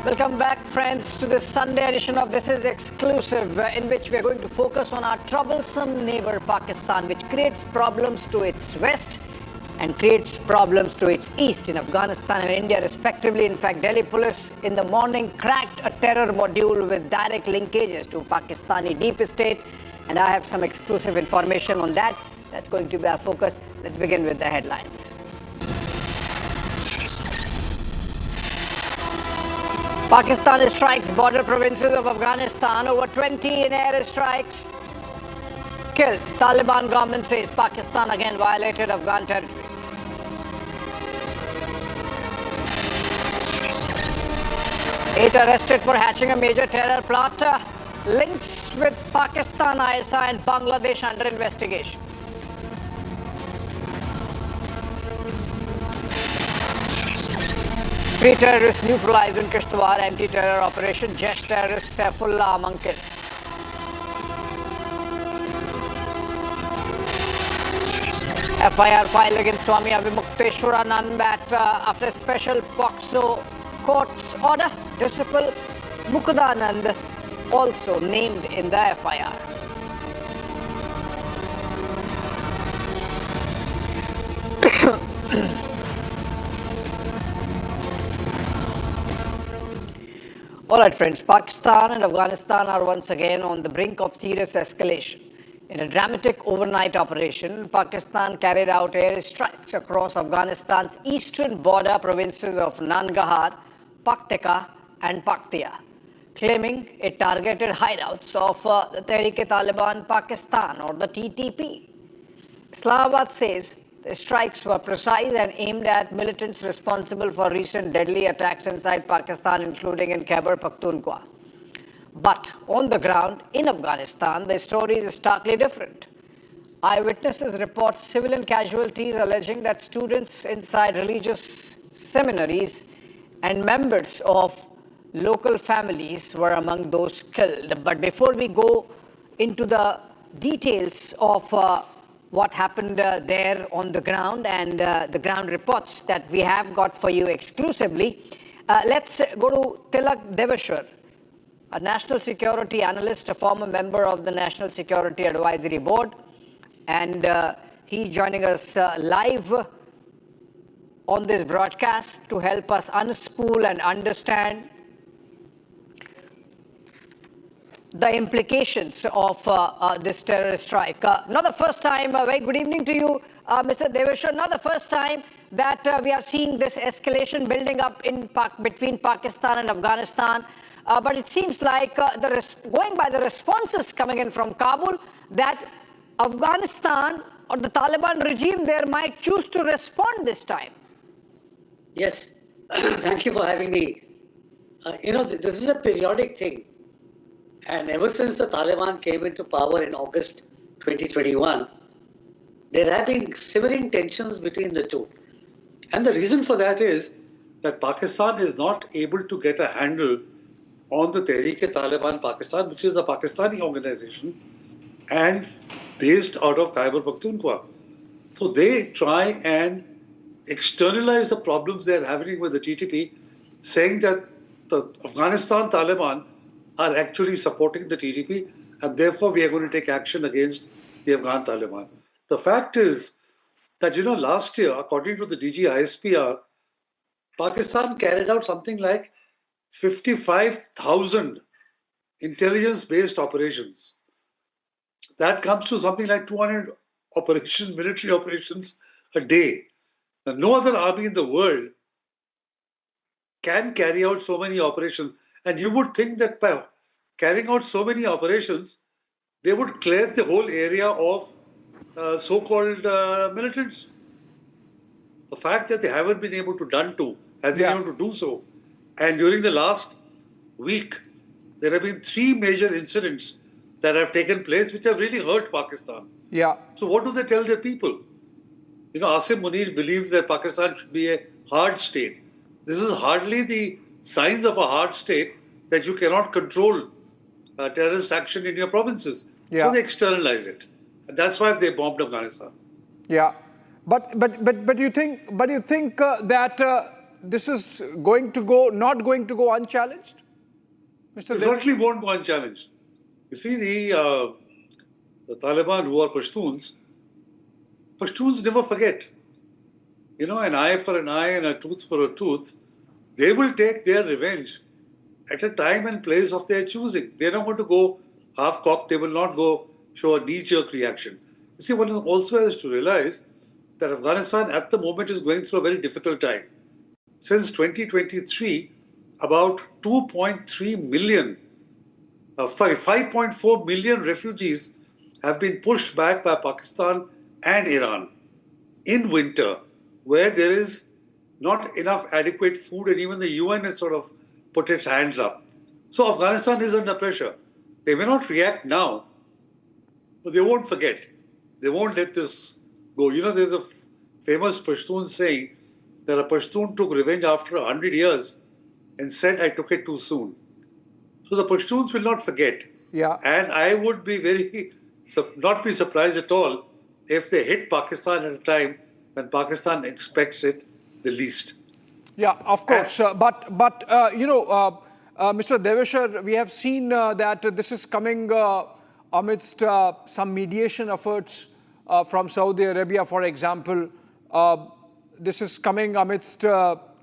Welcome back, friends, to this Sunday edition of This Is Exclusive, in which we are going to focus on our troublesome neighbor, Pakistan, which creates problems to its west and creates problems to its east in Afghanistan and India, respectively. In fact, Delhi police in the morning cracked a terror module with direct linkages to Pakistani deep state, and I have some exclusive information on that. That's going to be our focus. Let's begin with the headlines. Pakistan strikes border provinces of Afghanistan. Over 20 in air strikes killed. Taliban government says Pakistan again violated Afghan territory. Eight arrested for hatching a major terror plot. Links with Pakistan, ISI and Bangladesh under investigation. Three terrorists neutralized in Kishtwar anti-terror operation. Jesh terrorist Saifullah among killed. FIR filed against Swami Avimukteswaranand after special POXO court's order. Disciple Mukudanand also named in the FIR. All right, friends, Pakistan and Afghanistan are once again on the brink of serious escalation. In a dramatic overnight operation, Pakistan carried out air strikes across Afghanistan's eastern border provinces of Nangarhar, Paktika and Paktia, claiming it targeted hideouts of the Tehrik-e-Taliban Pakistan or the TTP. Islamabad says the strikes were precise and aimed at militants responsible for recent deadly attacks inside Pakistan, including in Khyber Pakhtunkhwa. But on the ground in Afghanistan, the story is starkly different. Eyewitnesses report civilian casualties, alleging that students inside religious seminaries and members of local families were among those killed. But before we go into the details of what happened there on the ground and the ground reports that we have got for you exclusively, let's go to Tilak Deveshwar, a national security analyst, a former member of the National Security Advisory Board, and he's joining us live on this broadcast to help us unspool and understand the implications of this terrorist strike. Not the first time, very good evening to you, Mr. Deveshwar. Not the first time that we are seeing this escalation building up in between Pakistan and Afghanistan. But it seems like, going by the responses coming in from Kabul, that Afghanistan or the Taliban regime there might choose to respond this time. Yes, thank you for having me. This is a periodic thing. And ever since the Taliban came into power in August 2021, there have been simmering tensions between the two. And the reason for that is that Pakistan is not able to get a handle on the Tehrik-e-Taliban Pakistan, which is a Pakistani organization and based out of Khyber Pakhtunkhwa. So they try and externalize the problems they're having with the TTP, saying that the Afghanistan-Taliban are actually supporting the TTP, and therefore we are going to take action against the Afghan Taliban. The fact is that, last year, according to the DG ISPR, Pakistan carried out something like 55,000 intelligence-based operations. That comes to something like 200 military operations a day. Now, no other army in the world can carry out so many operations. And you would think that by carrying out so many operations, they would clear the whole area of so-called militants. The fact that they haven't been able to has been able to do so. And during the last week, there have been 3 major incidents that have taken place which have really hurt Pakistan. Yeah. So what do they tell their people? Asim Munir believes that Pakistan should be a hard state. This is hardly the signs of a hard state that you cannot control terrorist action in your provinces. Yeah. So they externalize it. And that's why they bombed Afghanistan. Yeah. But you think that this is going to go, not going to go unchallenged? Mr. It certainly won't go unchallenged. You see, the Taliban, who are Pashtuns never forget. You know, an eye for an eye and a tooth for a tooth. They will take their revenge at a time and place of their choosing. They're not going to go half-cocked. They will not go show a knee-jerk reaction. You see, one also has to realize that Afghanistan at the moment is going through a very difficult time. Since 2023, about 5.4 million refugees have been pushed back by Pakistan and Iran in winter, where there is not enough adequate food, and even the UN has sort of put its hands up. So Afghanistan is under pressure. They may not react now, but they won't forget. They won't let this go. You know, there's a famous Pashtun saying that a Pashtun took revenge after 100 years and said, I took it too soon. So the Pashtuns will not forget. Yeah. And I would be not be surprised at all if they hit Pakistan at a time when Pakistan expects it the least. Yeah, of course. But Mr. Deveshar, we have seen that this is coming amidst some mediation efforts from Saudi Arabia, for example. This is coming amidst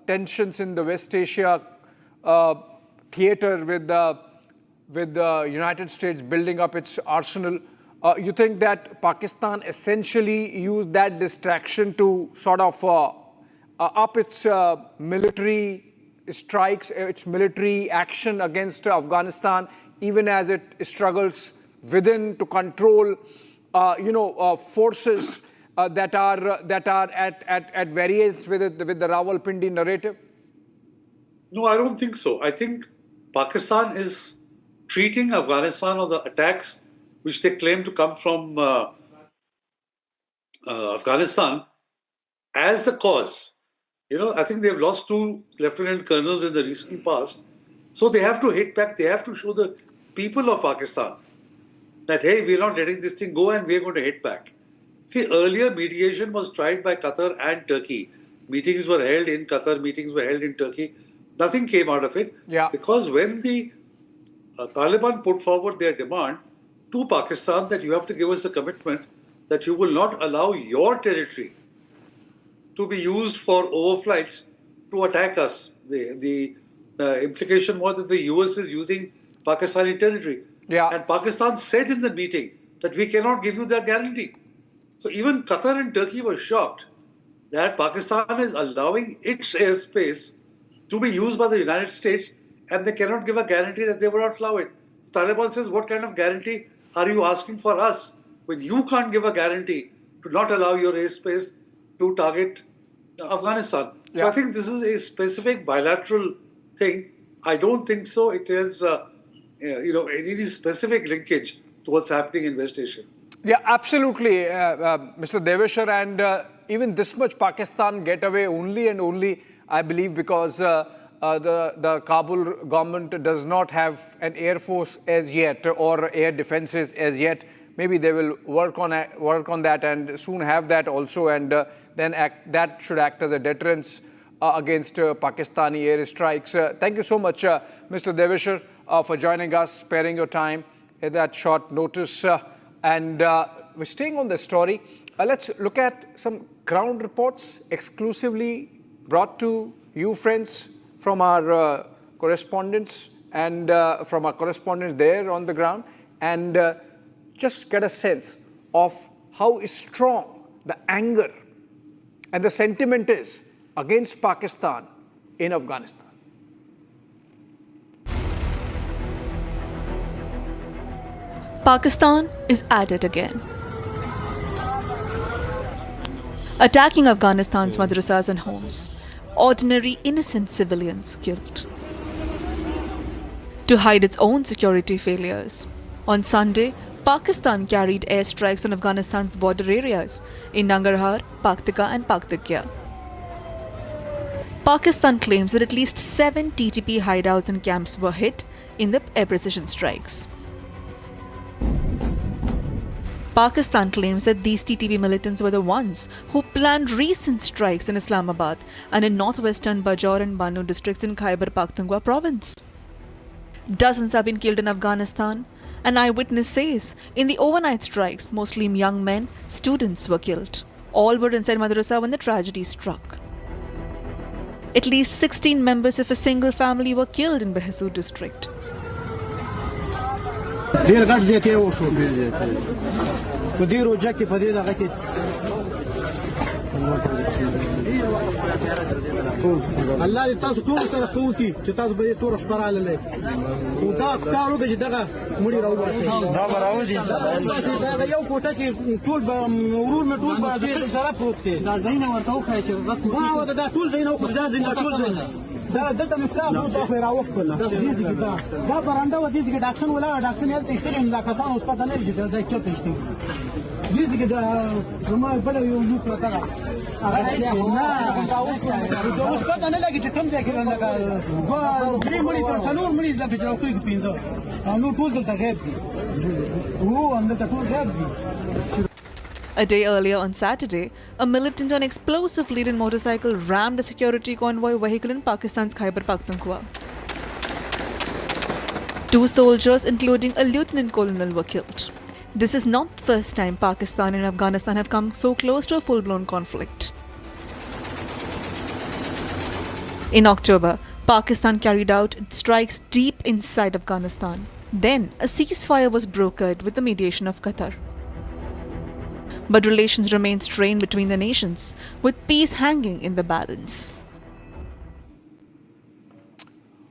tensions in the West Asia theater with the United States building up its arsenal. You think that Pakistan essentially used that distraction to sort of up its military strikes, its military action against Afghanistan, even as it struggles within to control, forces that are at variance with the Rawalpindi narrative? No, I don't think so. I think Pakistan is treating Afghanistan or the attacks which they claim to come from Afghanistan as the cause. You know, I think they've lost 2 lieutenant colonels in the recent past. So they have to hit back. They have to show the people of Pakistan that, hey, we're not letting this thing go and we're going to hit back. See, earlier mediation was tried by Qatar and Turkey. Meetings were held in Qatar, meetings were held in Turkey. Nothing came out of it. Yeah. Because when the Taliban put forward their demand to Pakistan that you have to give us a commitment that you will not allow your territory to be used for overflights to attack us. The implication was that the US is using Pakistani territory. Yeah. And Pakistan said in the meeting that we cannot give you that guarantee. So even Qatar and Turkey were shocked that Pakistan is allowing its airspace to be used by the United States and they cannot give a guarantee that they will not allow it. The Taliban says, what kind of guarantee are you asking for us when you can't give a guarantee to not allow your airspace to target Afghanistan? Yeah. So I think this is a specific bilateral thing. I don't think so. It is, any specific linkage to what's happening in West Asia. Yeah, absolutely, Mr. Deveshar. And even this much Pakistan get away only and only, I believe, because the Kabul government does not have an air force as yet or air defenses as yet. Maybe they will work on that and soon have that also, and then that should act as a deterrence against Pakistani airstrikes. Thank you so much, Mr. Deveshar, for joining us, sparing your time at that short notice. And we're staying on the story. Let's look at some ground reports exclusively brought to you, friends, from our correspondents and from our correspondents there on the ground, and just get a sense of how strong the anger and the sentiment is against Pakistan in Afghanistan. Pakistan is at it again. Attacking Afghanistan's madrasas and homes, ordinary innocent civilians killed. To hide its own security failures, on Sunday, Pakistan carried airstrikes on Afghanistan's border areas in Nangarhar, Paktika and Paktikya. Pakistan claims that at least 7 TTP hideouts and camps were hit in the air precision strikes. Pakistan claims that these TTP militants were the ones who planned recent strikes in Islamabad and in northwestern Bajaur and Bannu districts in Khyber Pakhtunkhwa province. Dozens have been killed in Afghanistan. An eyewitness says in the overnight strikes, mostly young men, students were killed. All were inside madrasa when the tragedy struck. At least 16 members of a single family were killed in Behesud district. الله دې تاسو ټول سره قوتي چې تاسو به تور خبراله لې او دا کار وکړي چې دغه مړي راوځي دا راوځي دا یو کوټه چې ټول ورور مې ټول به سره پروت دا زینه ورته وخای چې وخت دا ټول زینه خو دا زینه ټول زینه دا دلته مې خلاص وو خو راوخته دا برانده و دې چې ډاکټر ولا ډاکټر یې ته کړم دا کسان اوس پته نه لري چې دا چوت نشته دې چې دا زما بل یو نو پرتا A day earlier on Saturday, a militant on explosive-laden motorcycle rammed a security convoy vehicle in Pakistan's Khyber Pakhtunkhwa. 2 soldiers, including a lieutenant colonel, were killed. This is not the first time Pakistan and Afghanistan have come so close to a full-blown conflict. In October, Pakistan carried out strikes deep inside Afghanistan. Then, a ceasefire was brokered with the mediation of Qatar. But relations remain strained between the nations, with peace hanging in the balance.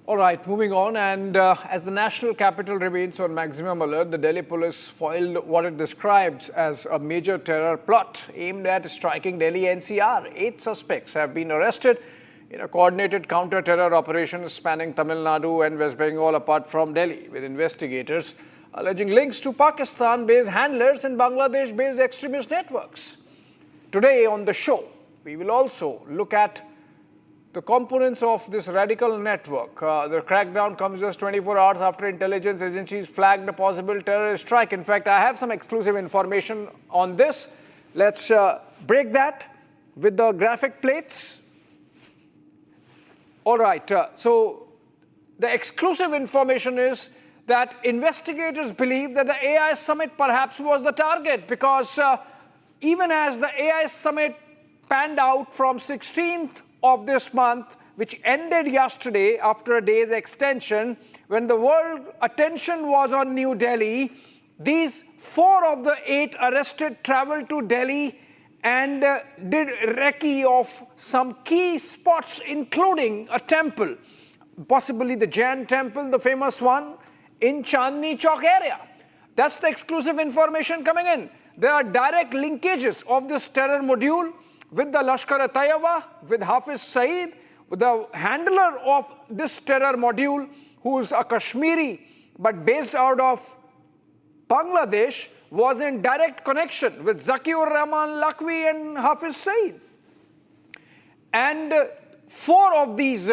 All right, moving on, and as the national capital remains on maximum alert, the Delhi police foiled what it describes as a major terror plot aimed at striking Delhi NCR. 8 suspects have been arrested in a coordinated counter-terror operation spanning Tamil Nadu and West Bengal apart from Delhi, with investigators alleging links to Pakistan-based handlers and Bangladesh-based extremist networks. Today on the show, we will also look at the components of this radical network. The crackdown comes just 24 hours after intelligence agencies flagged a possible terrorist strike. In fact, I have some exclusive information on this. Let's break that with the graphic plates. All right, so the exclusive information is that investigators believe that the AI summit perhaps was the target, because even as the AI summit panned out from 16th of this month, which ended yesterday after a day's extension, when the world attention was on New Delhi, these 4 of the 8 arrested traveled to Delhi and did recce of some key spots, including a temple, possibly the Jain temple, the famous one in Chandni Chowk area. That's the exclusive information coming in. There are direct linkages of this terror module with the Lashkar-e-Taiba, with Hafiz Saeed, the handler of this terror module, who is a Kashmiri but based out of Bangladesh, was in direct connection with Zakiur Rahman Lakwi and Hafiz Saeed. And 4 of these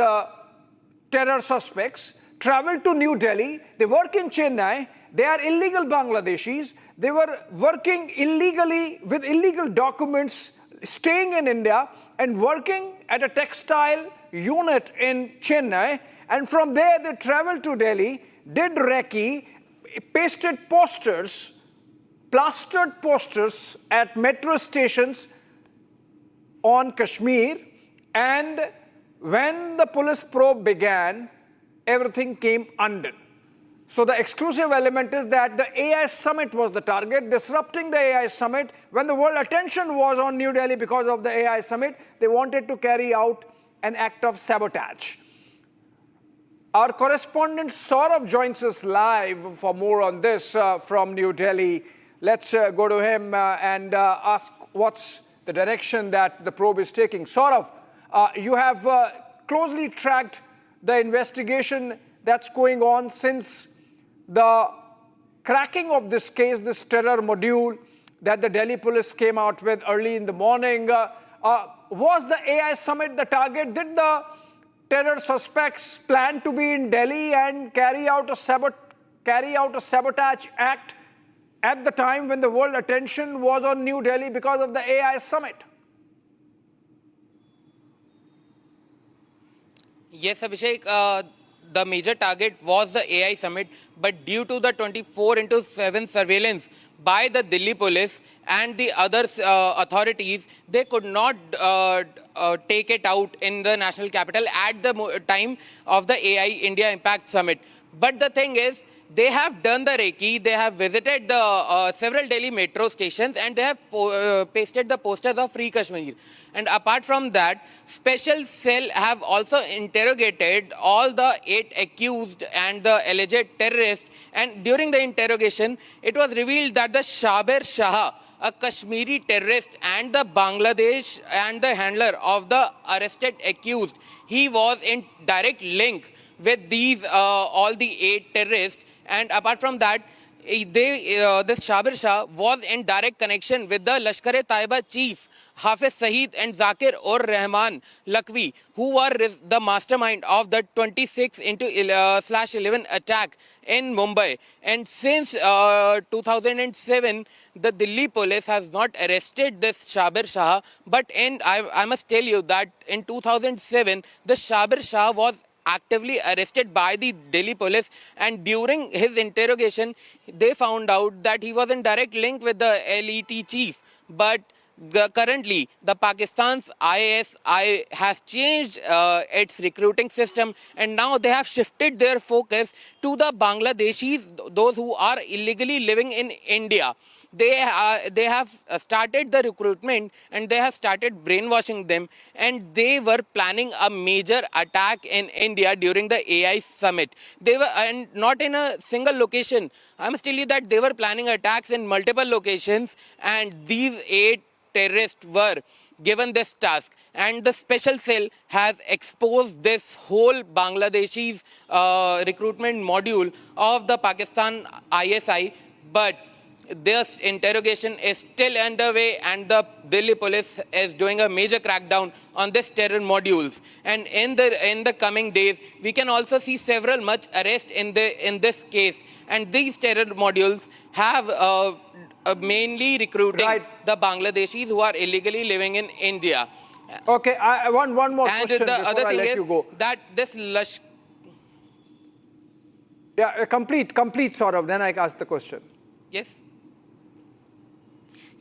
terror suspects traveled to New Delhi. They work in Chennai. They are illegal Bangladeshis. They were working illegally with illegal documents, staying in India and working at a textile unit in Chennai. And from there, they traveled to Delhi, did recce, pasted posters, plastered posters at metro stations on Kashmir. And when the police probe began, everything came undone. So the exclusive element is that the AI summit was the target, disrupting the AI summit. When the world attention was on New Delhi because of the AI summit, they wanted to carry out an act of sabotage. Our correspondent Saurav joins us live for more on this from New Delhi. Let's go to him and ask what's the direction that the probe is taking. Saurav, you have closely tracked the investigation that's going on since the cracking of this case, this terror module that the Delhi police came out with early in the morning. Was the AI summit the target? Did the terror suspects plan to be in Delhi and carry out a sabotage act at the time when the world attention was on New Delhi because of the AI summit. Yes, Abhishek, the major target was the AI summit, but due to the 24/7 surveillance by the Delhi police and the other authorities, they could not take it out in the national capital at the time of the AI India Impact Summit. But the thing is, they have done the recce, they have visited the several Delhi metro stations, and they have pasted the posters of Free Kashmir. And apart from that, special cell have also interrogated all the 8 accused and the alleged terrorists. And during the interrogation, it was revealed that the Shabir Shah, a Kashmiri terrorist and the Bangladesh and the handler of the arrested accused, he was in direct link with these all the 8 terrorists. And apart from that, this Shabir Shah was in direct connection with the Lashkar-e-Taiba chief Hafiz Saeed and Zakir ur Rahman Lakwi, who were the mastermind of the 26/11 attack in Mumbai. And since 2007, the Delhi police has not arrested this Shabir Shah. But I must tell you that in 2007, the Shabir Shah was actively arrested by the Delhi police, and during his interrogation, they found out that he was in direct link with the LET chief. But currently, the Pakistan's ISI has changed its recruiting system, and now they have shifted their focus to the Bangladeshis, those who are illegally living in India. They have started the recruitment, and they have started brainwashing them, and they were planning a major attack in India during the AI summit. They were, and not in a single location. I must tell you that they were planning attacks in multiple locations, and these 8 terrorists were given this task, and the special cell has exposed this whole Bangladeshi's recruitment module of the Pakistan ISI. But this interrogation is still underway, and the Delhi police is doing a major crackdown on this terror modules. And in the coming days, we can also see several much arrests in this case. And these terror modules have mainly recruiting the Bangladeshis who are illegally living in India. Okay, I want one more and question the before other I thing let is you go. that this Yeah, complete sort of, then I ask the question.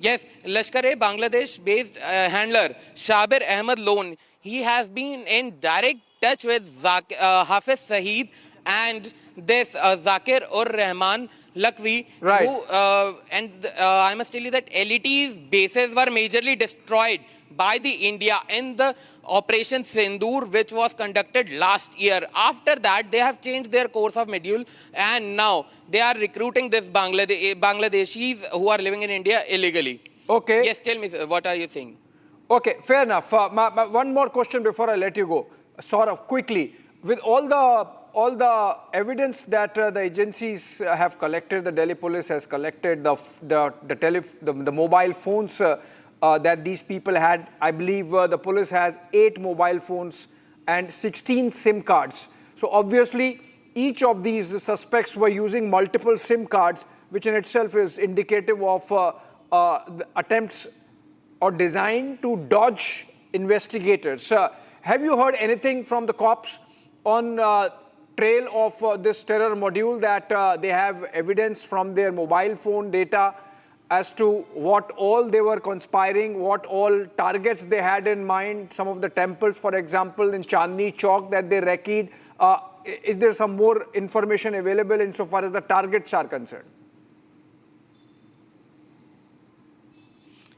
Yes, Lashkar-e-Bangladesh-based handler Shabir Ahmed Lone, he has been in direct touch with Hafiz Saeed and this Zakir ur Rahman Lakwi, who, I must tell you that LET's bases were majorly destroyed by the India in the Operation Sindoor, which was conducted last year. After that, they have changed their course of module, and now they are recruiting this Bangladeshis who are living in India illegally. Okay. Yes, tell me, sir, what are you saying? Okay, fair enough. One more question before I let you go, sort of quickly. With all the evidence that the agencies have collected, the Delhi police has collected, the mobile phones that these people had, I believe the police has 8 mobile phones and 16 SIM cards. So obviously, each of these suspects were using multiple SIM cards, which in itself is indicative of the attempts or designed to dodge investigators. Have you heard anything from the cops on trail of this terror module that they have evidence from their mobile phone data as to what all they were conspiring, what all targets they had in mind, some of the temples, for example, in Chandni Chowk that they recceed? Is there some more information available insofar as the targets are concerned?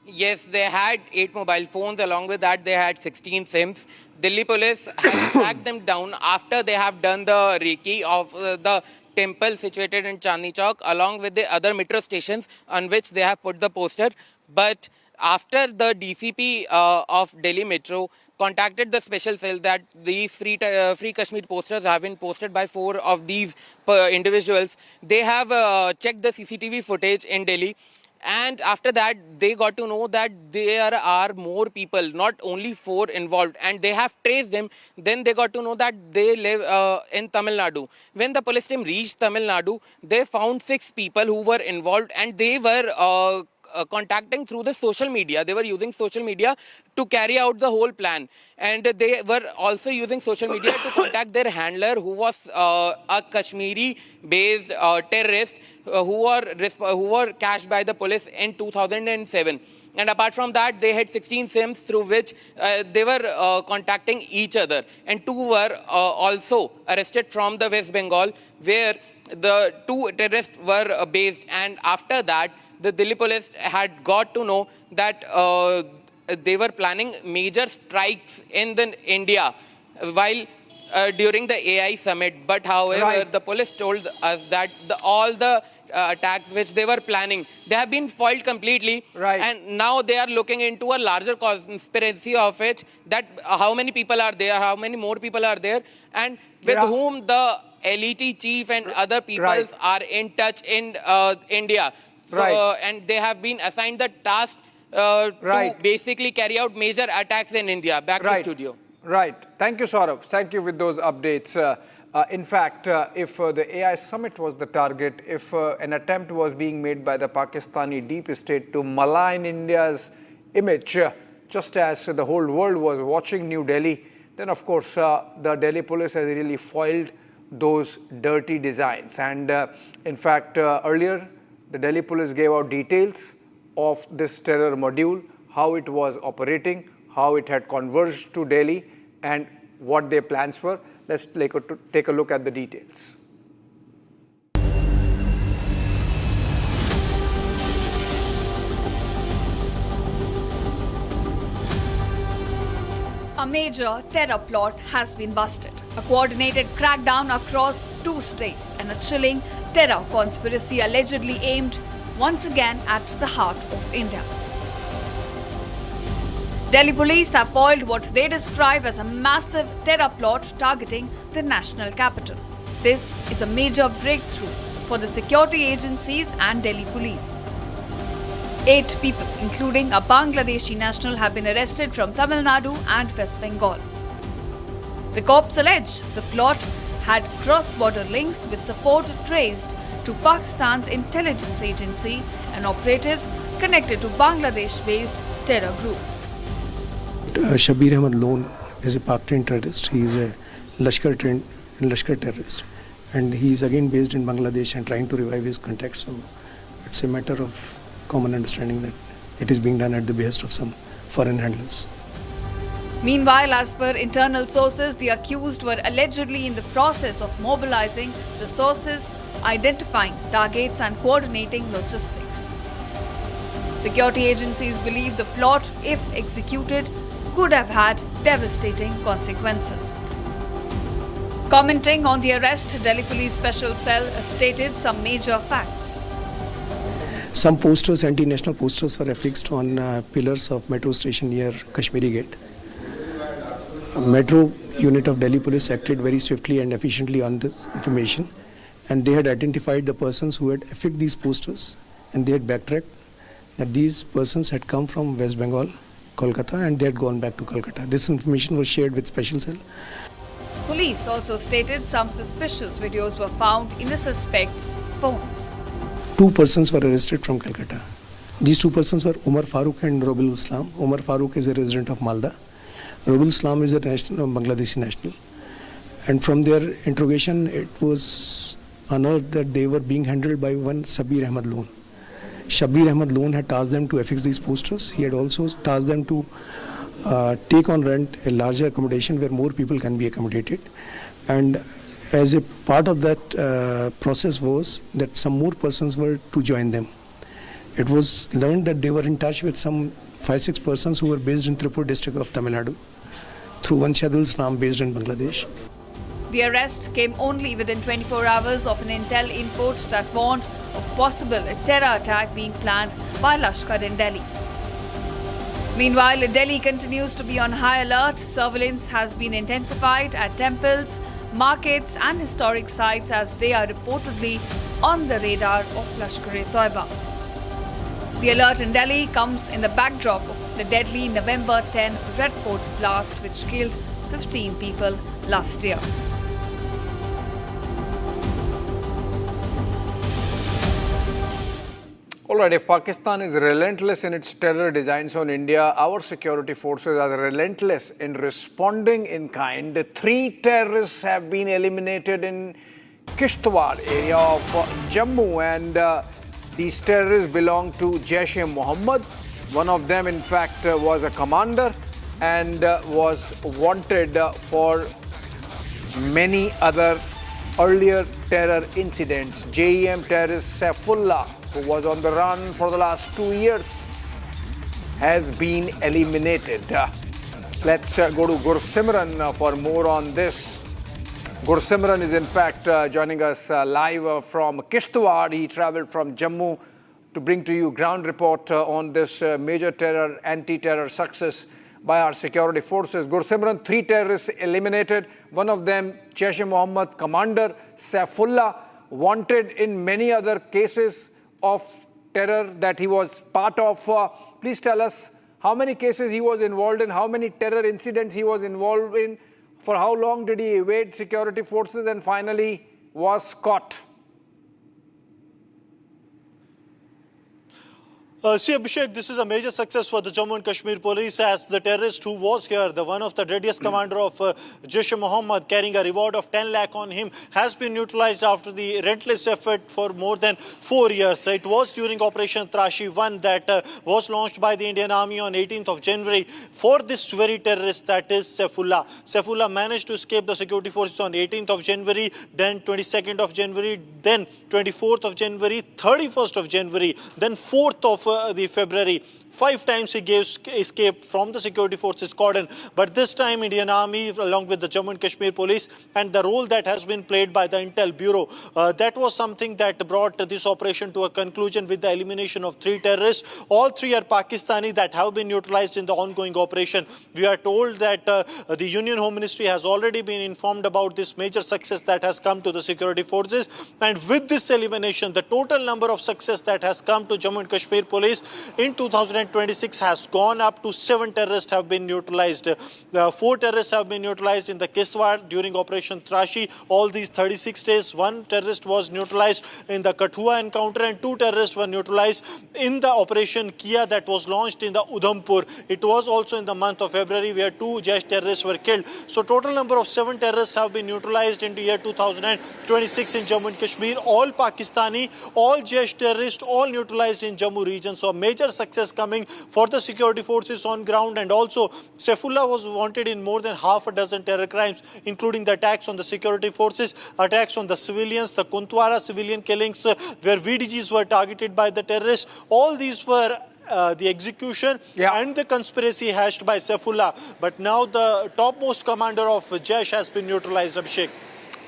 Yes, they had 8 mobile phones. Along with that, they had 16 SIMs. Delhi police have tracked them down after they have done the recce of the temple situated in Chandni Chowk, along with the other metro stations on which they have put the poster. But after the DCP of Delhi Metro contacted the special cell that these free Kashmir posters have been posted by 4 of these individuals, they have checked the CCTV footage in Delhi, And after that, they got to know that there are more people, not only 4 involved, and they have traced them. Then they got to know that they live in Tamil Nadu. When the police team reached Tamil Nadu, they found 6 people who were involved, and they were contacting through the social media. They were using social media to carry out the whole plan, and they were also using social media to contact their handler, who was a Kashmiri-based terrorist who were catched by the police in 2007. And apart from that, they had 16 SIMs through which they were contacting each other. And 2 were also arrested from the West Bengal, where the 2 terrorists were based. And after that, the Delhi police had got to know that they were planning major strikes in India while during the AI summit. But however, the police told us that all the attacks which they were planning, they have been foiled completely. And now they are looking into a larger conspiracy of it, that how many people are there, how many more people are there, and with whom the elite chief and other people are in touch in India. So, and they have been assigned the task to basically carry out major attacks in India. Back to studio. Thank you, Saurav. Thank you with those updates. In fact, if the AI summit was the target, if an attempt was being made by the Pakistani deep state to malign India's image, just as the whole world was watching New Delhi, then of course the Delhi police has really foiled those dirty designs. And in fact, earlier, the Delhi police gave out details of this terror module, how it was operating, how it had converged to Delhi, and what their plans were. Let's take a look at the details. A major terror plot has been busted. A coordinated crackdown across 2 states and a chilling terror conspiracy allegedly aimed once again at the heart of India. Delhi police have foiled what they describe as a massive terror plot targeting the national capital. This is a major breakthrough for the security agencies and Delhi police. 8 people, including a Bangladeshi national, have been arrested from Tamil Nadu and West Bengal. The cops allege the plot had cross-border links with support traced to Pakistan's intelligence agency and operatives connected to Bangladesh-based terror groups. Shabir Ahmed Loan is a Pak-trained terrorist. He is a Lashkar terrorist, and he is again based in Bangladesh and trying to revive his contacts. So it's a matter of common understanding that it is being done at the behest of some foreign handlers. Meanwhile, as per internal sources, the accused were allegedly in the process of mobilizing resources, identifying targets and coordinating logistics. Security agencies believe the plot, if executed, could have had devastating consequences. Commenting on the arrest, Delhi Police Special Cell stated some major facts. Some posters, anti-national posters, were affixed on pillars of metro station near Kashmiri Gate. Metro unit of Delhi Police acted very swiftly and efficiently on this information, and they had identified the persons who had affixed these posters, and they had backtracked that these persons had come from West Bengal, Kolkata, and they had gone back to Kolkata. This information was shared with Special Cell. Police also stated some suspicious videos were found in the suspects' phones. 2 persons were arrested from Calcutta. These 2 persons were Umar Farooq and Robil Islam. Umar Farooq is a resident of Malda. Robil Islam is a Bangladeshi national. And from their interrogation, it was unearthed that they were being handled by one Shabir Ahmed Loan. Shabir Ahmed Loan had tasked them to affix these posters. He had also tasked them to take on rent a larger accommodation where more people can be accommodated. And as a part of that process was that some more persons were to join them. It was learned that they were in touch with some 5-6 persons who were based in Tripur district of Tamil Nadu through one Shadul Islam based in Bangladesh. The arrest came only within 24 hours of an intel input that warned of possible terror attack being planned by Lashkar in Delhi. Meanwhile, Delhi continues to be on high alert. Surveillance has been intensified at temples, markets and historic sites as they are reportedly on the radar of Lashkar-e-Toiba. The alert in Delhi comes in the backdrop of the deadly November 10 Red Fort blast which killed 15 people last year. All right, if Pakistan is relentless in its terror designs on India, our security forces are relentless in responding in kind. 3 terrorists have been eliminated in Kishtwar area of Jammu, and these terrorists belong to Jaish-e-Mohammed. One of them, in fact, was a commander and was wanted for many other earlier terror incidents. JEM terrorist Saifullah, who was on the run for the last 2 years, has been eliminated. Let's go to Gursimran for more on this. Gursimran is in fact joining us live from Kishtwar. He travelled from Jammu to bring to you ground report on this major terror, anti-terror success by our security forces. Gursimran, 3 terrorists eliminated. One of them, Jaish-e-Mohammed commander Saifullah, wanted in many other cases of terror that he was part of. Please tell us how many cases he was involved in, how many terror incidents he was involved in, for how long did he evade security forces and finally was caught? See, Abhishek, this is a major success for the Jammu and Kashmir police, as the terrorist who was here, the one of the deadliest commander of Jaish-e-Mohammed, carrying a reward of 10 lakh on him, has been neutralized after the relentless effort for more than 4 years. It was during Operation Trashi 1 that was launched by the Indian Army on 18th of January for this very terrorist, that is Saifullah. Saifullah managed to escape the security forces on 18th of January, then 22nd of January, then 24th of January, 31st of January, then 4th of the February. 5 times he gave escape from the security forces cordon, but this time Indian Army along with the Jammu and Kashmir police and the role that has been played by the Intel Bureau, that was something that brought this operation to a conclusion with the elimination of 3 terrorists. All 3 are Pakistani that have been neutralized in the ongoing operation. We are told that the Union Home Ministry has already been informed about this major success that has come to the security forces, and with this elimination, the total number of success that has come to Jammu and Kashmir police in 2026 has gone up to 7 terrorists have been neutralized. 4 terrorists have been neutralized in the Kishtwar during Operation Trashi. All these 36 days, 1 terrorist was neutralized in the Kathua encounter and 2 terrorists were neutralized in the Operation Kia that was launched in the Udhampur. It was also in the month of February where 2 Jaish terrorists were killed. So total number of 7 terrorists have been neutralized in the year 2026 in Jammu and Kashmir. All Pakistani, all Jaish terrorists, all neutralized in Jammu region. So a major success coming for the security forces on ground. And also Saifullah was wanted in more than half a dozen terror crimes, including the attacks on the security forces, attacks on the civilians, the Kuntwara civilian killings where VDGs were targeted by the terrorists. All these were the execution and the conspiracy hashed by Saifullah. But now the topmost commander of Jaish has been neutralized, Abhishek.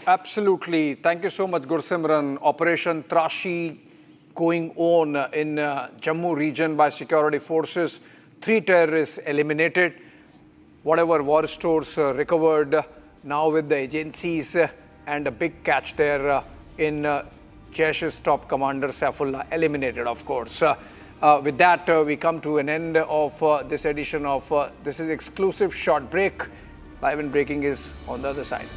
Absolutely. Thank you so much, Gursimran. Operation Trashi going on in Jammu region by security forces. 3 terrorists eliminated. Whatever war stores recovered now with the agencies, and a big catch there in Jaish's top commander Saifullah eliminated, of course. With that, we come to an end of this edition of This is Exclusive. Short break. Live and breaking is on the other side.